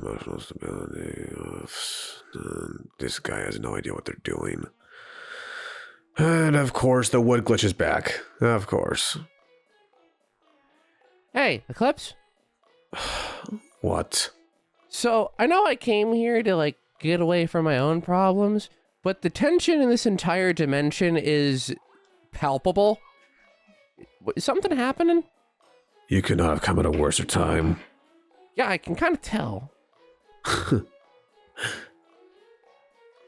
emotional stability. This guy has no idea what they're doing. And of course, the wood glitch is back. Of course. Hey, Eclipse? What? So, I know I came here to, like, get away from my own problems, but the tension in this entire dimension is palpable. Is something happening? You could not have come at a worser time. Yeah, I can kind of tell.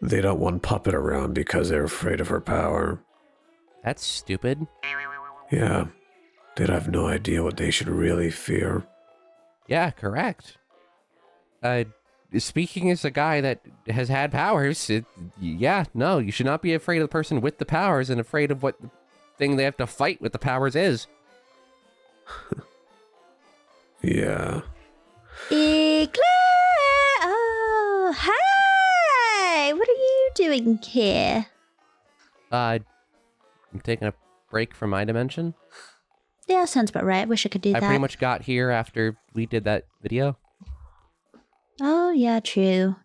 They don't want Puppet around because they're afraid of her power. That's stupid. Yeah, they'd have no idea what they should really fear. Yeah, correct. Speaking as a guy that has had powers, yeah, no, you should not be afraid of the person with the powers and afraid of what the thing they have to fight with the powers is. Yeah. Eclipse! Oh, hi! What are you doing here? I'm taking a break from my dimension. Yeah, sounds about right. Wish I could do that. I pretty much got here after we did that video. Oh, yeah, true.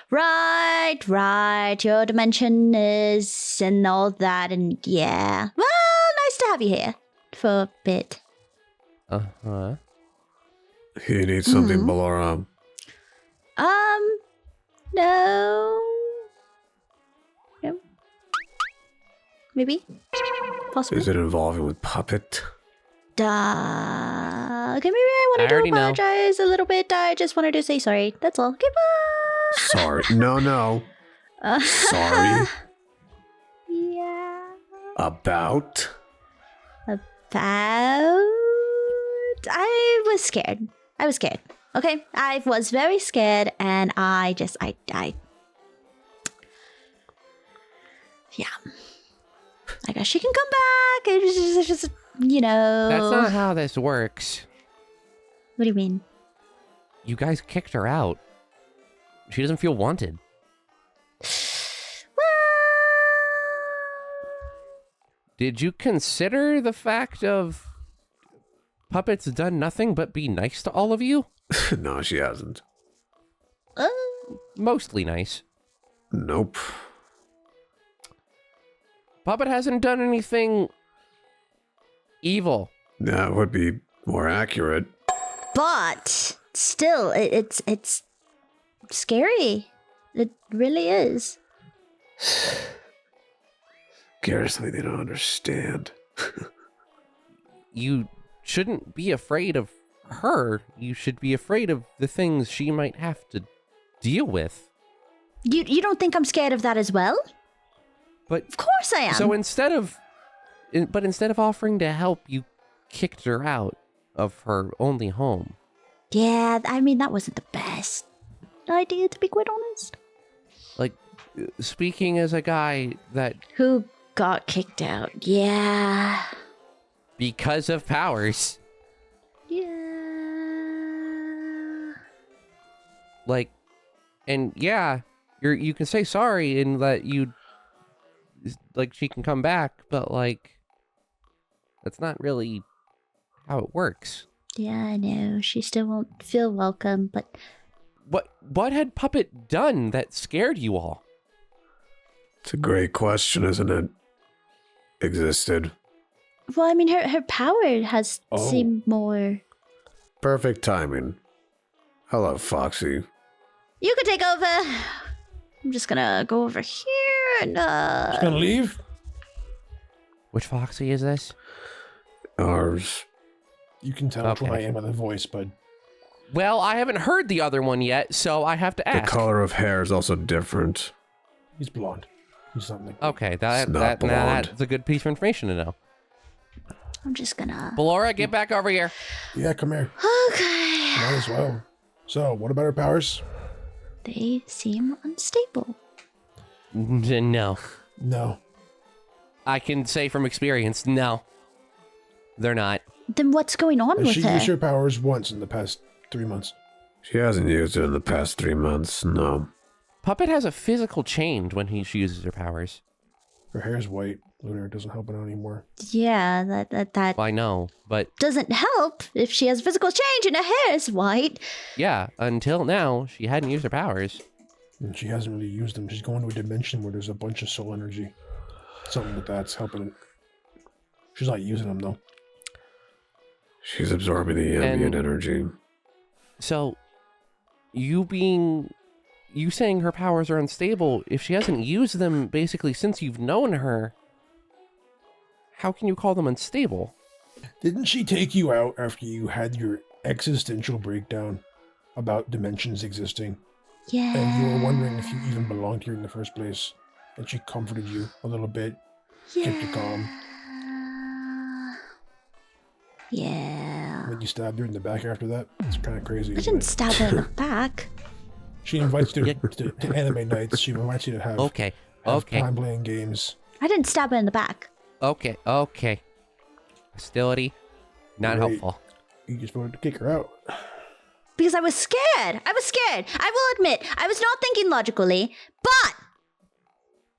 Right. Your dimension is and all that, and yeah. Well, nice to have you here for a bit. Uh-huh. He needs something, Ballora. No. Maybe? Possibly? Is it involving with Puppet? Okay, maybe I wanted to already know. apologize a little bit. I just wanted to say sorry. That's all. Okay, bye. Sorry. No. Sorry. Yeah. About? I was scared. Okay? I was very scared, and I yeah. I guess she can come back. It's just, you know. That's not how this works. What do you mean? You guys kicked her out. She doesn't feel wanted. Did you consider the fact of Puppet's done nothing but be nice to all of you? No, she hasn't. Mostly nice. Nope. Puppet hasn't done anything evil. That would be more accurate. But still, it's scary. It really is. Scares something they don't understand. You shouldn't be afraid of her. You should be afraid of the things she might have to deal with. You don't think I'm scared of that as well? But Of course I am. so instead of offering to help, you kicked her out of her only home. Yeah, I mean, that wasn't the best idea, to be quite honest. Like, speaking as a guy that Who got kicked out? Yeah. because of powers, Yeah. like, and yeah, you can say sorry and that you, like, she can come back, but like, that's not really how it works. Yeah, I know. She still won't feel welcome, but... What had Puppet done that scared you all? It's a great question, isn't it? Existed. Well, I mean, her power has Oh. seemed more... Perfect timing. Hello, Foxy. You could take over. I'm just gonna go over here and, Just gonna leave? Which Foxy is this? Ours. You can tell which Okay. one I am by the voice, but Well, I haven't heard the other one yet, so I have to The ask. color of hair is also different. he's blonde. He's not like Okay, It's that not blonde. that's a good piece of information to know. I'm just gonna... Ballora, get back over here. Yeah, come here. Okay. Might as well. So, what about her powers? They seem unstable. No. No. I can say from experience, no. They're not. Then what's going on Has with she her? used her powers once in the past 3 months? She hasn't used it in the past 3 months, no. Puppet has a physical change when she uses her powers. Her hair's white. Lunar, it doesn't help it anymore. Yeah, that I know, but doesn't help if she has physical change and her hair is white. yeah, until now, she hadn't used her powers. And she hasn't really used them. She's going to a dimension where there's a bunch of soul energy. Something with that's helping it. She's not using them, though. She's absorbing the ambient energy. So, you saying her powers are unstable, if she hasn't used them basically since you've known her, how can you call them unstable? Didn't she take you out after you had your existential breakdown about dimensions existing? Yeah. And you were wondering if you even belonged here in the first place. And she comforted you a little bit, kept you calm. Yeah. And then you stabbed her in the back after that. It's kind of crazy. I isn't didn't it? stab her in the back. She invites you to anime nights. She invites you to have Okay. time playing games. I didn't stab her in the back. Okay. Hostility, not Right. helpful. You just wanted to kick her out. Because I was scared. I will admit, I was not thinking logically, but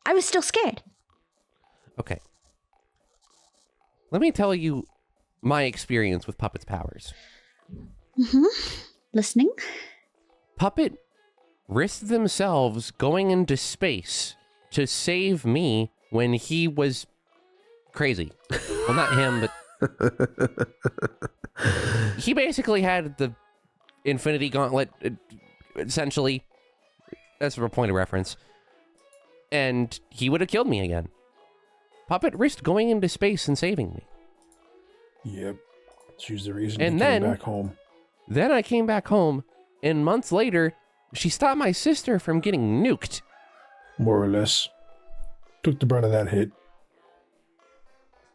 I was still scared. Okay. Let me tell you my experience with Puppet's powers. Listening? Puppet risked themselves going into space to save me when he was crazy. Well, not him, but he basically had the Infinity Gauntlet, essentially. That's a point of reference. And he would have killed me again. Puppet risked going into space and saving me. Yep. She's the reason And you then- came back home. Then I came back home, and months later, she stopped my sister from getting nuked. More or less. Took the brunt of that hit.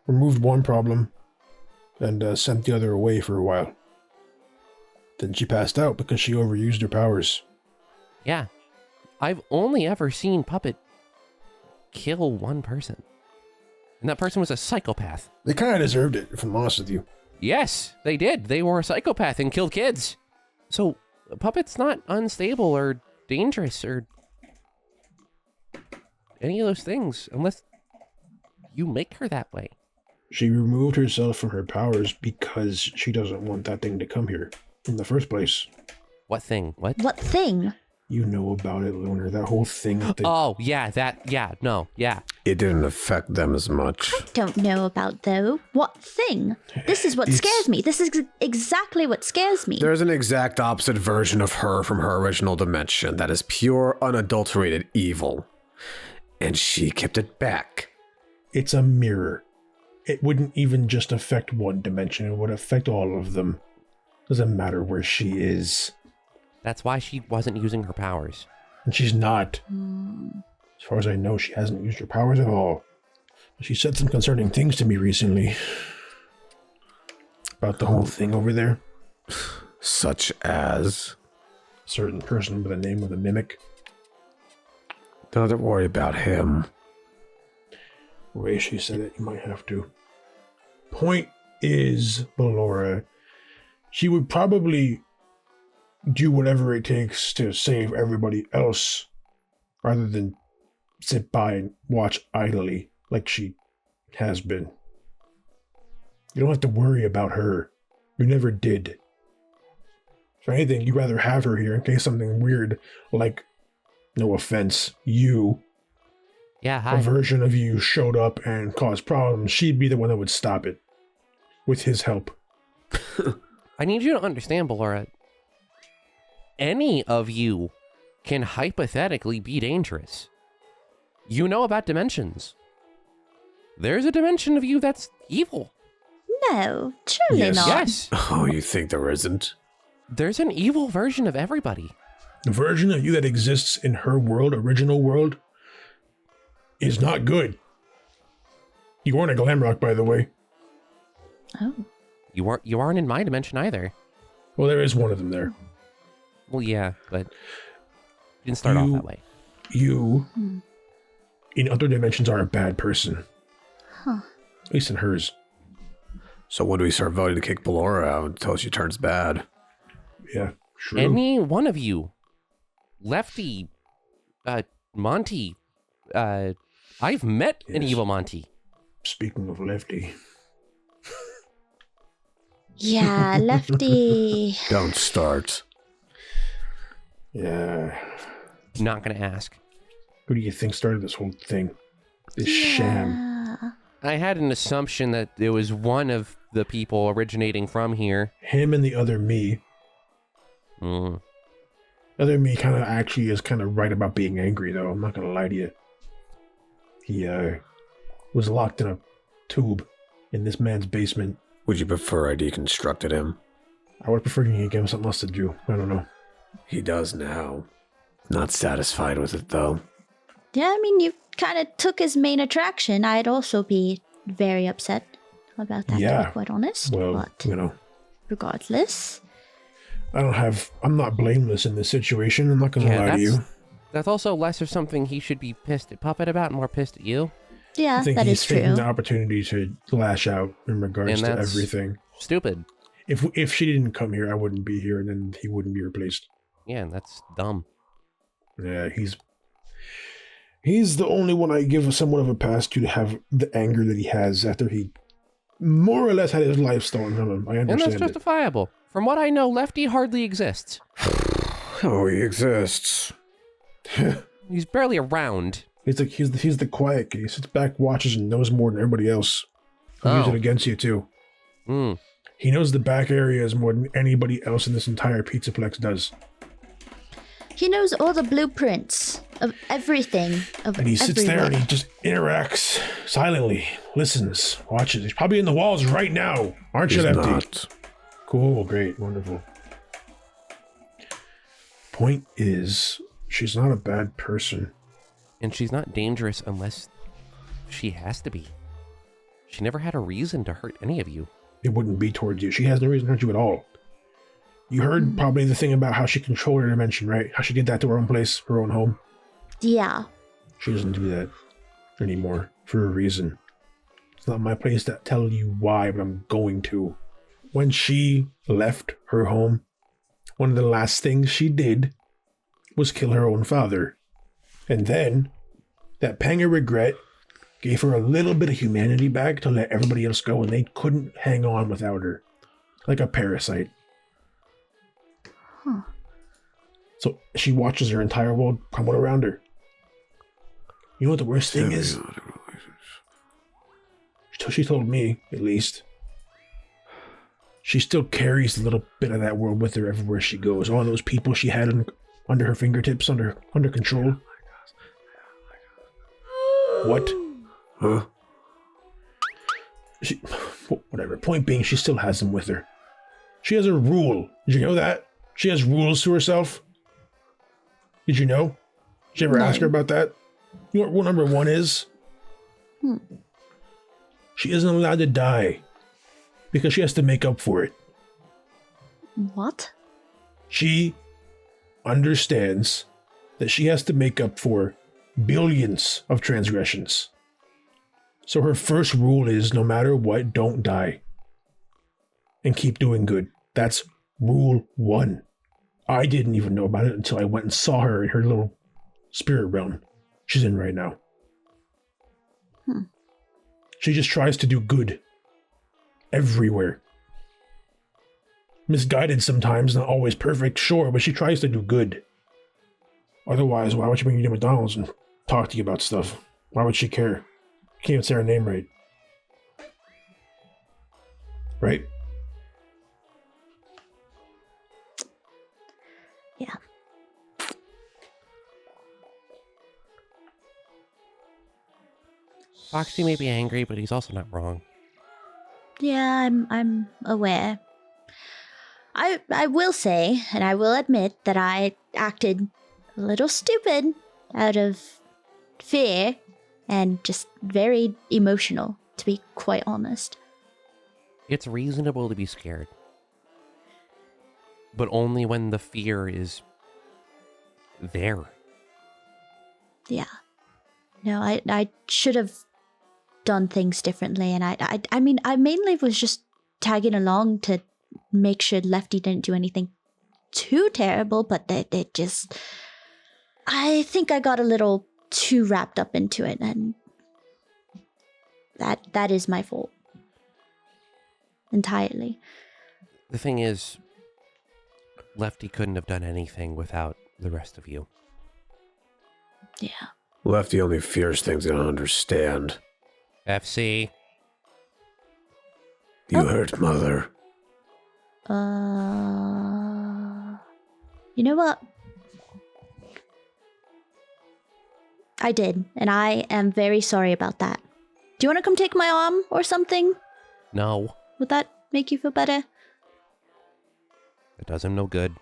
Removed one problem. And sent the other away for a while. Then she passed out because she overused her powers. Yeah. I've only ever seen Puppet kill one person. And that person was a psychopath. They kind of deserved it, if I'm honest with you. Yes, they did. They were a psychopath and killed kids. So, Puppet's not unstable or dangerous or any of those things, unless you make her that way. She removed herself from her powers because she doesn't want that thing to come here in the first place. What thing? What? What thing? You know about it, Lunar. That whole thing. Oh, yeah, yeah. It didn't affect them as much. Don't know about though. What thing? This is what It's- scares me. This is exactly what scares me. There's an exact opposite version of her from her original dimension that is pure, unadulterated evil. And she kept it back. It's a mirror. It wouldn't even just affect one dimension. It would affect all of them. Doesn't matter where she is. That's why she wasn't using her powers. And she's not. As far as I know, she hasn't used her powers at all. She said some concerning things to me recently. About the whole thing over there. Such as... Certain person with the name of the mimic. Don't worry about him. The way she said it, you might have to. Point is, Ballora, she would probably do whatever it takes to save everybody else rather than sit by and watch idly like she has been. You don't have to worry about her. You never did. If anything, you'd rather have her here in case something weird, like, no offense, you, Yeah, a hi. version of you showed up and caused problems. She'd be the one that would stop it. With his help. I need you to understand, Ballora. Any of you can hypothetically be dangerous. You know about dimensions. There's a dimension of you that's evil. No, truly Yes. not. Yes, Oh, you think there isn't? there's an evil version of everybody. The version of you that exists in her world, original world, is not good. You weren't a glam rock, by the way. Oh. You aren't in my dimension either. Well, there is one of them there. Well, yeah, but you didn't start off You- that way. You, in other dimensions, are a bad person. Huh. At least in hers. So when do we start voting to kick Ballora out until she turns bad? Yeah, true. Any one of you, Lefty, Monty, I've met an Yes. evil Monty. speaking of Lefty. Yeah, Lefty. Don't start. Yeah. Not gonna ask. Who do you think started this whole thing? This sham. Yeah. I had an assumption that it was one of the people originating from here. Him and the other me. Mm. Other me kind of actually is kind of right about being angry, though. I'm not going to lie to you. He was locked in a tube in this man's basement. Would you prefer I deconstructed him? I would prefer you give him something else to do. I don't know. He does now. Not satisfied with it, though. Yeah, I mean, you kind of took his main attraction. I'd also be very upset about that, to Yeah. be quite honest. Well, but you know, regardless. I'm not blameless in this situation. I'm not going to lie to you. That's also less of something he should be pissed at Puppet about and more pissed at you. Yeah, I think that he's is taking true. the opportunity to lash out in regards And to that's everything. Stupid. If she didn't come here, I wouldn't be here, and then he wouldn't be replaced. Yeah, and that's dumb. Yeah, he's the only one I give somewhat of a pass to have the anger that he has after he more or less had his life stolen from him. I And that's understand it. justifiable. From what I know, Lefty hardly exists. Oh, he exists. He's barely around. He's the quiet kid. He sits back, watches, and knows more than everybody else. He'll use Oh. it against you too. Mm. He knows the back areas more than anybody else in this entire Pizzaplex does. He knows all the blueprints of everything. Of And he sits there and everywhere. he just interacts silently, listens, watches. He's probably in the walls right now, aren't you, He's Lefty? not. Cool, great, wonderful. Point is, she's not a bad person. And she's not dangerous unless she has to be. She never had a reason to hurt any of you. It wouldn't be towards you. She has no reason to hurt you at all. You heard probably the thing about how she controlled her dimension, right? How she did that to her own place, her own home. Yeah. She doesn't do that anymore for a reason. It's not my place to tell you why, but I'm going to. When she left her home, one of the last things she did was kill her own father. And then, that pang of regret gave her a little bit of humanity back to let everybody else go, and they couldn't hang on without her. Like a parasite. Huh. So she watches her entire world crumble around her. You know what the worst thing is? So she told me, at least. She still carries a little bit of that world with her everywhere she goes. All those people she had under her fingertips, under control. What? Huh? Whatever. Point being, she still has them with her. She has a rule. Did you know that? She has rules to herself. Did you know? Did you ever No. ask her about that? You know what rule number 1 is? She isn't allowed to die because she has to make up for it. What? She understands that she has to make up for billions of transgressions. So her first rule is, no matter what, don't die. And keep doing good. That's rule 1. I didn't even know about it until I went and saw her in her little spirit realm she's in right now. She just tries to do good. Everywhere. Misguided sometimes, not always perfect, sure, but she tries to do good. Otherwise, why would she bring you to McDonald's and talk to you about stuff? Why would she care? Can't even say her name right. Right? Yeah. Foxy may be angry, but he's also not wrong. Yeah, I'm aware. I will say, and I will admit, that I acted a little stupid out of fear and just very emotional, to be quite honest. It's reasonable to be scared. But only when the fear is there. Yeah. No, I should have done things differently, and I mean, I mainly was just tagging along to make sure Lefty didn't do anything too terrible, but they just... I think I got a little too wrapped up into it, and That is my fault. Entirely. The thing is, Lefty couldn't have done anything without the rest of you. Yeah. Lefty only fears things they don't understand. FC. You hurt Mother. You know what? I did, and I am very sorry about that. Do you want to come take my arm or something? No, Would that make you feel better? it does him no good.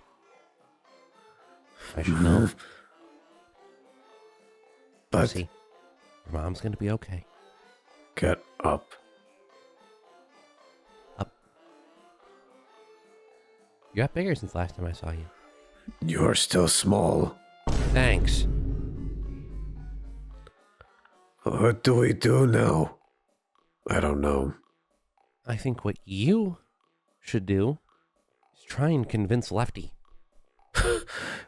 I should know. But See, your mom's gonna be okay. get up. You got bigger since last time I saw you. You are still small. Thanks. What do we do now? I don't know. I think what you should do is try and convince Lefty.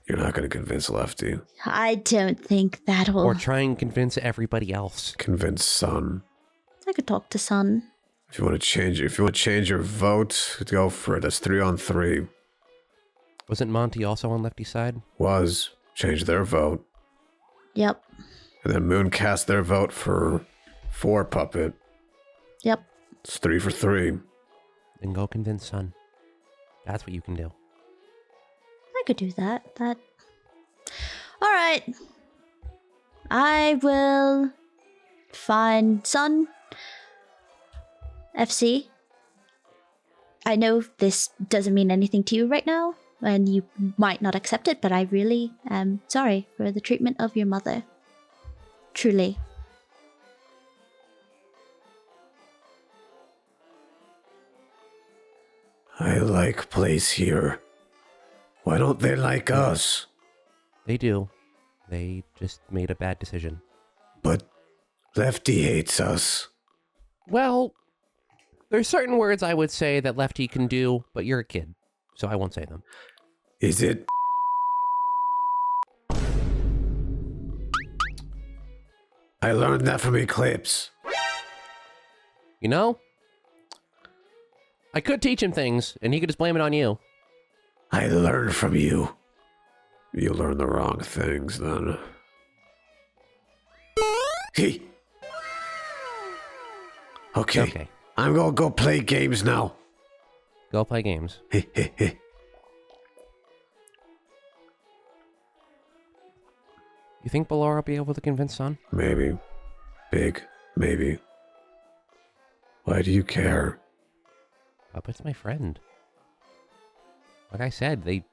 You're not going to convince Lefty. I don't think that'll... Or try and convince everybody else. Convince Son. I could talk to Son. If you want to change your vote, go for it. That's 3-on-3. Wasn't Monty also on Lefty's side? Change their vote. Yep. And then Moon cast their vote for Puppet. Yep. It's 3 for 3. Then go convince Son. That's what you can do. I could do that. All right. I will find Son. FC. I know this doesn't mean anything to you right now, and you might not accept it, but I really am sorry for the treatment of your mother. Truly. I like place here. Why don't they like us? They do. They just made a bad decision. But Lefty hates us. Well, there's certain words I would say that Lefty can do, but you're a kid, so I won't say them. Is it? I learned that from Eclipse. You know? I could teach him things, and he could just blame it on you. I learned from you. You learn the wrong things, then. Hey. Okay. I'm gonna go play games now. Go play games. Hey, hey, hey. You think Ballora will be able to convince Son? Maybe. Big. Maybe. Why do you care? Puppet's my friend. Like I said, they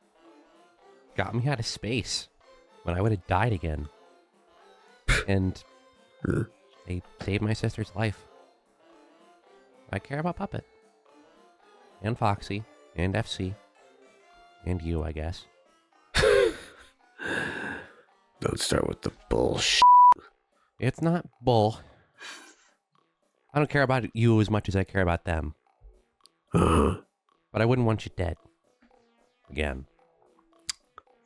got me out of space when I would have died again. And they saved my sister's life. I care about Puppet. And Foxy. And FC. And you, I guess. Don't start with the bullshit. It's not bull. I don't care about you as much as I care about them. Uh-huh. But I wouldn't want you dead. Again.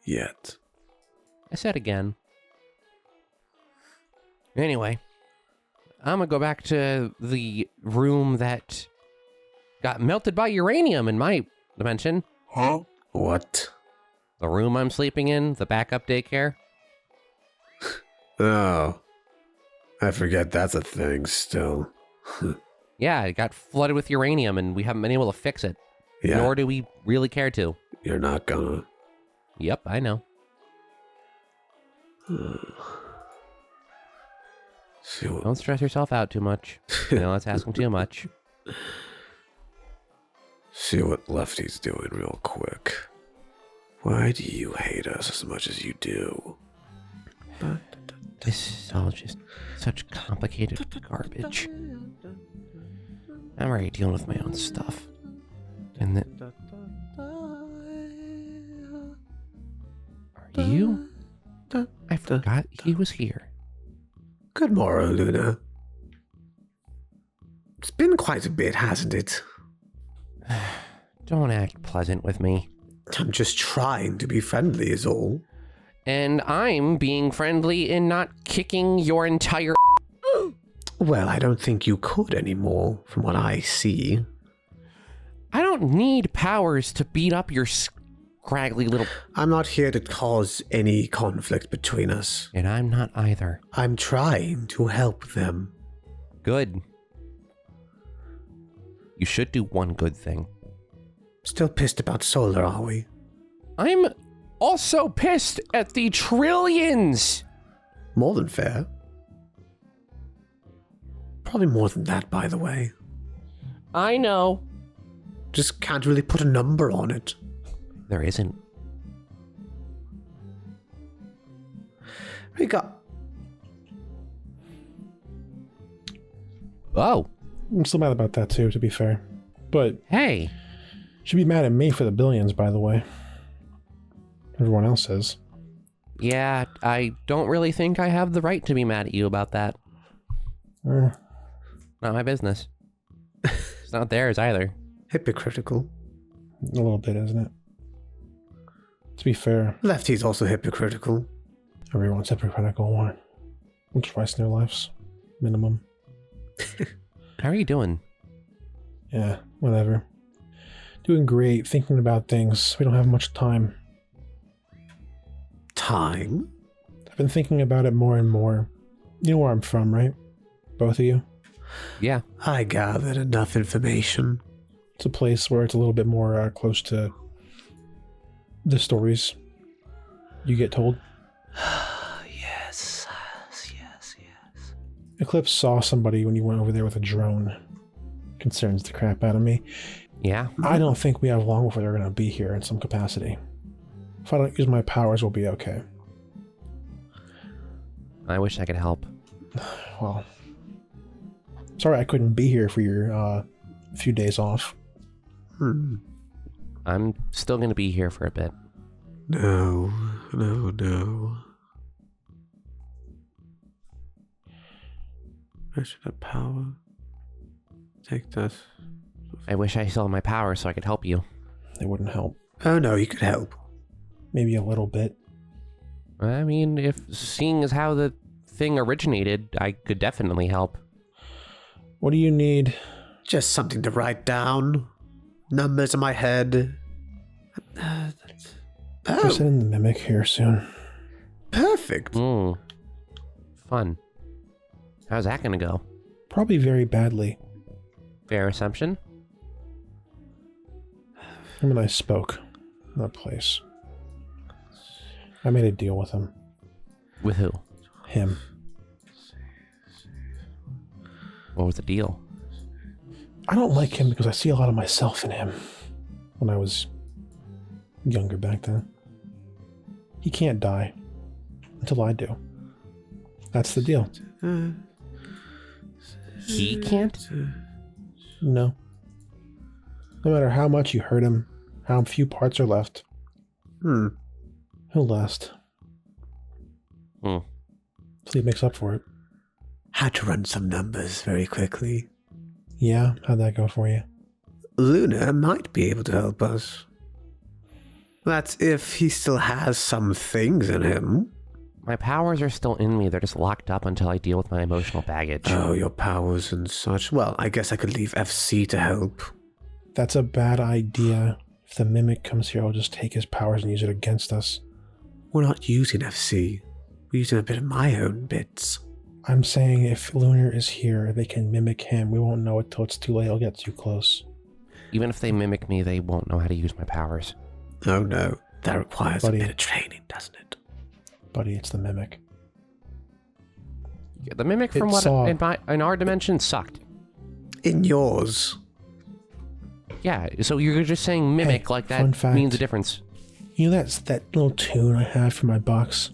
Yet. I said again. Anyway. I'm gonna go back to the room that got melted by uranium in my dimension. Huh? What? The room I'm sleeping in, the backup daycare. Oh. I forget that's a thing still. Yeah, it got flooded with uranium and we haven't been able to fix it. Yeah. Nor do we really care to. You're not gonna. Yep, I know. See what... Don't stress yourself out too much. That's asking too much. See what Lefty's doing real quick. Why do you hate us as much as you do? This is all just such complicated garbage. I'm already dealing with my own stuff. And then... Are you? I forgot he was here. Good morrow, Luna. It's been quite a bit, hasn't it? Don't act pleasant with me. I'm just trying to be friendly is all. And I'm being friendly in not kicking your entire... Well, I don't think you could anymore, from what I see. I don't need powers to beat up your scraggly little... I'm not here to cause any conflict between us. And I'm not either. I'm trying to help them. Good. You should do one good thing. Still pissed about solar, are we? I'm also pissed at the trillions! More than fair. Probably more than that, by the way. I know. Just can't really put a number on it. There isn't. We got... Oh. I'm still mad about that too, to be fair. But Hey. should be mad at me for the billions, by the way. Everyone else is. Yeah, I don't really think I have the right to be mad at you about that. Uh, Not my business. It's not theirs either. Hypocritical. a little bit, isn't it? To be fair, Lefty's also hypocritical. everyone's hypocritical once or twice in their lives. Minimum. How are you doing? Yeah, whatever. Doing great, thinking about things. We don't have much time. Time? I've been thinking about it more and more. You know where I'm from, right? Both of you? Yeah. I gathered enough information. It's a place where it's a little bit more close to the stories you get told. Yes. Eclipse saw somebody when you went over there with a drone. Concerns the crap out of me. Yeah. I don't think we have long before they're going to be here in some capacity. If I don't use my powers, we'll be okay. I wish I could help. Well, sorry I couldn't be here for your few days off. I'm still going to be here for a bit. No. I should have power. Take this. I wish I still had my power so I could help you. They wouldn't help. Oh no, you could help. Maybe a little bit. I mean, if seeing as how the thing originated, I could definitely help. What do you need? Just something to write down. Numbers in my head. We're Oh, sending the mimic here soon. perfect. Fun. How's that gonna go? Probably very badly. Fair assumption? Him and I spoke in that place. I made a deal with him. With who? Him. What was the deal? I don't like him because I see a lot of myself in him. When I was younger back then. He can't die. Until I do. That's the deal. He can't? No. No matter how much you hurt him, how few parts are left, he'll last. So he makes up for it. Had to run some numbers very quickly. Yeah, how'd that go for you? Lunar might be able to help us. That's if he still has some things in him. My powers are still in me. They're just locked up until I deal with my emotional baggage. Oh, your powers and such. Well, I guess I could leave FC to help. That's a bad idea. If the mimic comes here, I'll just take his powers and use it against us. We're not using FC. We're using a bit of my own bits. I'm saying if Lunar is here, they can mimic him. We won't know it till it's too late. He'll get too close. Even if they mimic me, they won't know how to use my powers. Oh no, that requires Buddy. a bit of training, doesn't it? Buddy, it's the mimic. Yeah, the mimic from It what saw- in our dimension sucked. In yours. Yeah, so you're just saying mimic Hey, like fun that fact. means a difference. You know that little tune I have for my box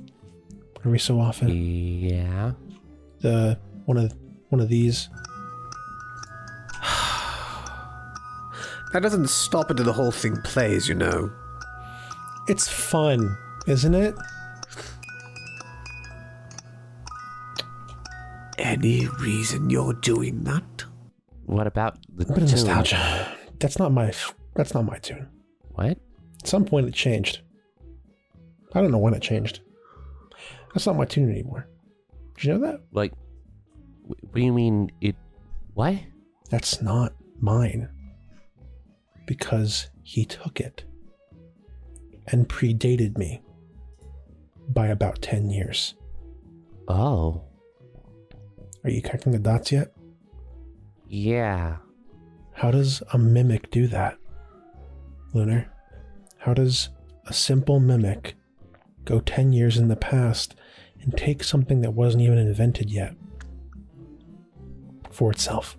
every so often? Yeah. The one of these. That doesn't stop until the whole thing plays, you know. It's fun, isn't it? Any reason you're doing that? What about the A bit of tune? nostalgia. That's not my tune. What? At some point it changed. I don't know when it changed. That's not my tune anymore. Did you know that? Like, What do you mean it... What? That's not mine. Because he took it. And predated me. By about 10 years. Oh. Are you connecting the dots yet? Yeah. How does a mimic do that? Lunar? How does a simple mimic go 10 years in the past and take something that wasn't even invented yet for itself?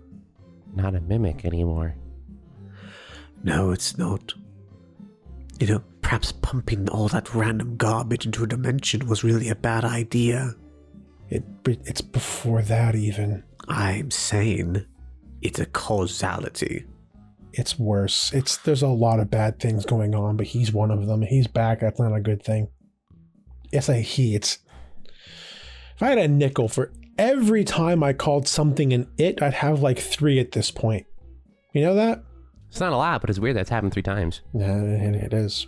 Not a mimic anymore. No, it's not. You know, perhaps pumping all that random garbage into a dimension was really a bad idea. It's before that even. I'm saying it's a causality. It's worse. There's a lot of bad things going on, but he's one of them. He's back. That's not a good thing. It's if I had a nickel for every time I called something an it, I'd have like 3 at this point. You know that? It's not a lot, but it's weird that's happened 3 times. Yeah, it is.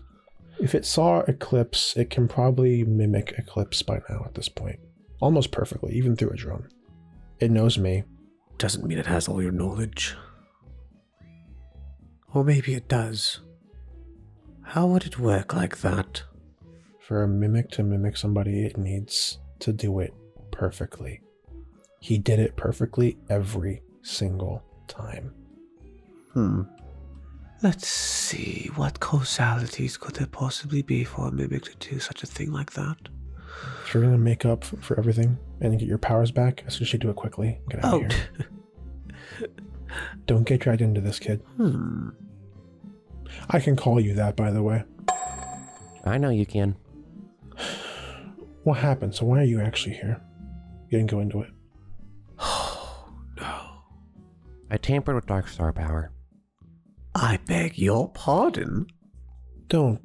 If it saw Eclipse, it can probably mimic Eclipse by now at this point. Almost perfectly, even through a drone. It knows me. Doesn't mean it has all your knowledge. Or maybe it does. How would it work like that? For a mimic to mimic somebody, it needs to do it perfectly. He did it perfectly every single time. Let's see, what causalities could there possibly be for a mimic to do such a thing like that? If you're gonna make up for everything and get your powers back, I suggest you do it quickly. Get out of here. Don't get dragged into this, kid. I can call you that, by the way. I know you can. What happened? So why are you actually here? You didn't go into it. Oh, no. I tampered with Dark Star power. I beg your pardon? Don't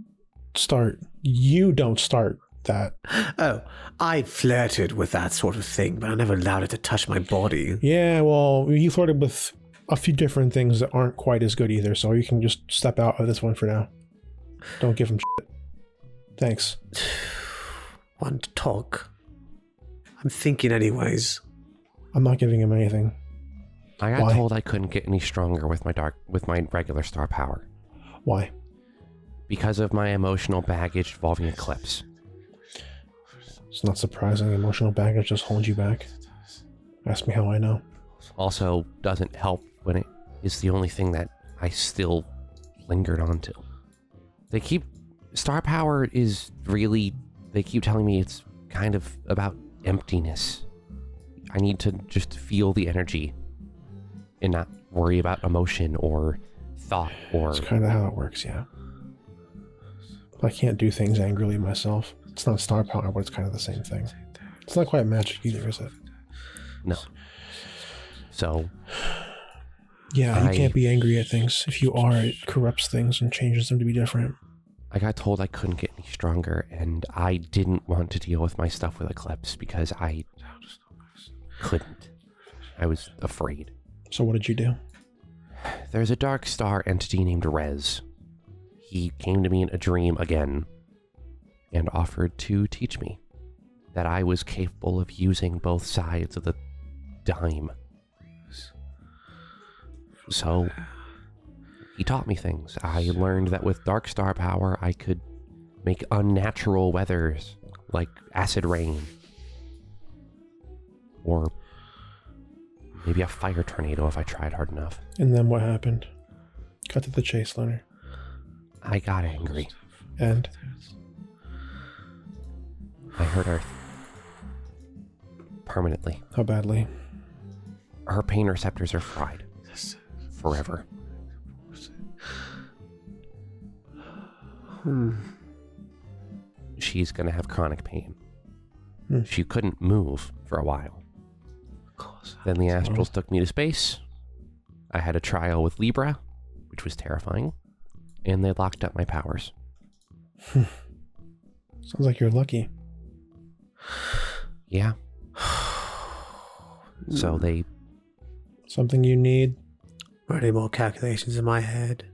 start. You don't start that. Oh, I flirted with that sort of thing, but I never allowed it to touch my body. Yeah, well, you flirted with a few different things that aren't quite as good either, so you can just step out of this one for now. Don't give him shit. Thanks. Want to talk? I'm thinking anyways. I'm not giving him anything. I got Why? told I couldn't get any stronger with my regular star power Why? because of my emotional baggage involving Eclipse. It's not surprising. Emotional baggage just holds you back. Ask me how I know. Also, doesn't help when it is the only thing that I still lingered onto. Star power is really, they keep telling me it's kind of about emptiness. I need to just feel the energy and not worry about emotion or thought or... It's kind of how it works, yeah. I can't do things angrily myself. It's not star power, but it's kind of the same thing. It's not quite magic either, is it? No. So... Yeah, you can't be angry at things. If you are, it corrupts things and changes them to be different. I got told I couldn't get any stronger, and I didn't want to deal with my stuff with Eclipse because I couldn't. I was afraid. So what did you do? There's a dark star entity named Rez. He came to me in a dream again and offered to teach me that I was capable of using both sides of the dime. So he taught me things. I learned that with dark star power, I could make unnatural weathers like acid rain or maybe a fire tornado if I tried hard enough. And then what happened? Cut to the chase, Leonard. I got angry. And? I hurt Earth. Permanently. How badly? Her pain receptors are fried. Forever. She's gonna have chronic pain. She couldn't move for a while. Then the astrals took me to space. I had a trial with Libra, which was terrifying, and they locked up my powers. Sounds like you're lucky. Yeah. So they... Something you need? Running more calculations in my head.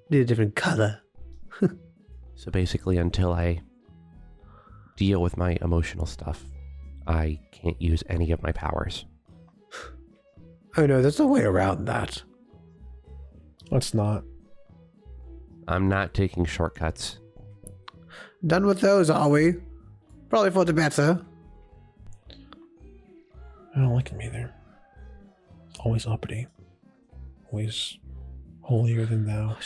Need a different color. So basically, until I deal with my emotional stuff, I can't use any of my powers. Oh no, there's no way around that. Let's not. I'm not taking shortcuts. Done with those, are we? Probably for the better. I don't like him either. Always uppity. Always holier than thou.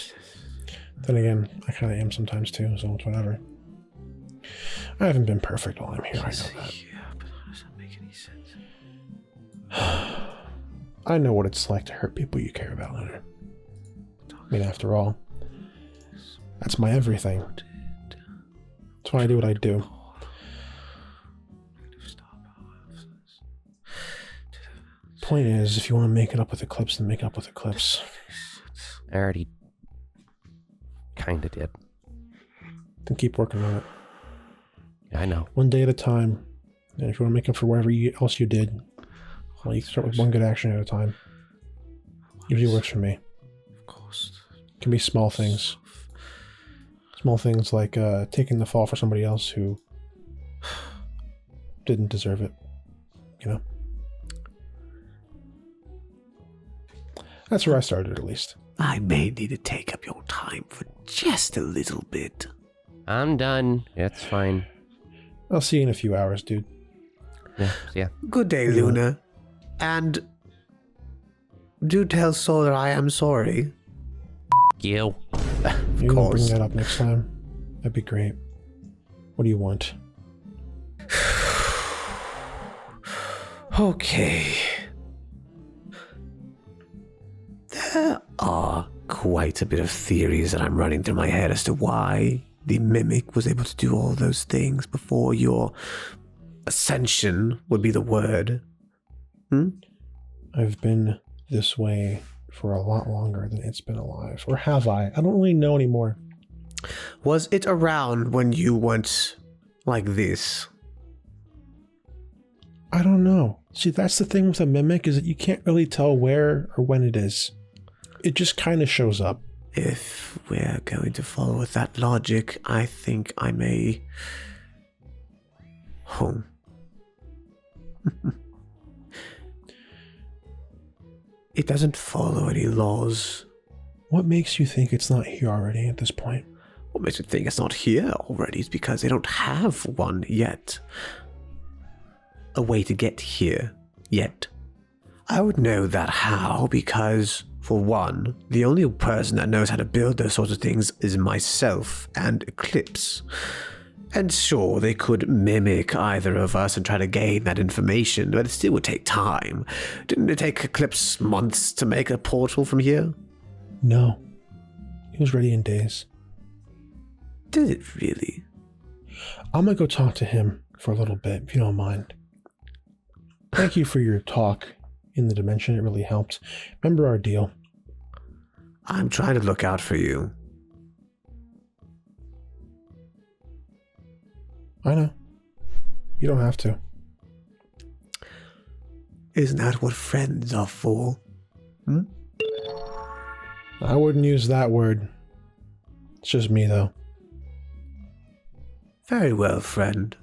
Then again, I kind of am sometimes too, so it's whatever. I haven't been perfect while I'm here, I know that. Yeah, but how does that make any sense? I know what it's like to hurt people you care about, Lunar. I mean, after all, that's my everything. That's why I do what I do. Point is, if you want to make it up with Eclipse, then make it up with Eclipse. I already kinda did. Then keep working on it. Yeah, I know. One day at a time. And if you want to make up for whatever else you did, well, you can start with one good action at a time. Usually works for me. Of course. It can be small things. Small things like taking the fall for somebody else who didn't deserve it. You know? That's where I started, at least. I may need to take up your time for just a little bit. I'm done. It's fine. I'll see you in a few hours, dude. Yeah, yeah. Good day, Luna. And do tell Solar I am sorry. You. If you want to bring that up next time, that'd be great. What do you want? Okay. There are quite a bit of theories that I'm running through my head as to why the Mimic was able to do all those things before your ascension would be the word. I've been this way for a lot longer than it's been alive. Or have I? I don't really know anymore. Was it around when you went like this? I don't know. See, that's the thing with a mimic, is that you can't really tell where or when it is. It just kind of shows up. If we're going to follow with that logic, I think I may... home. It doesn't follow any laws. What makes you think it's not here already at this point? What makes me think it's not here already is because they don't have one yet. A way to get here yet. I would know that how because, for one, the only person that knows how to build those sorts of things is myself and Eclipse. And sure, they could mimic either of us and try to gain that information, but it still would take time. Didn't it take Eclipse months to make a portal from here? No. He was ready in days. Did it really? I'm gonna go talk to him for a little bit, if you don't mind. Thank you for your talk in the dimension. It really helped. Remember our deal. I'm trying to look out for you. I know. You don't have to. Isn't that what friends are for? I wouldn't use that word. It's just me, though. Very well, friend.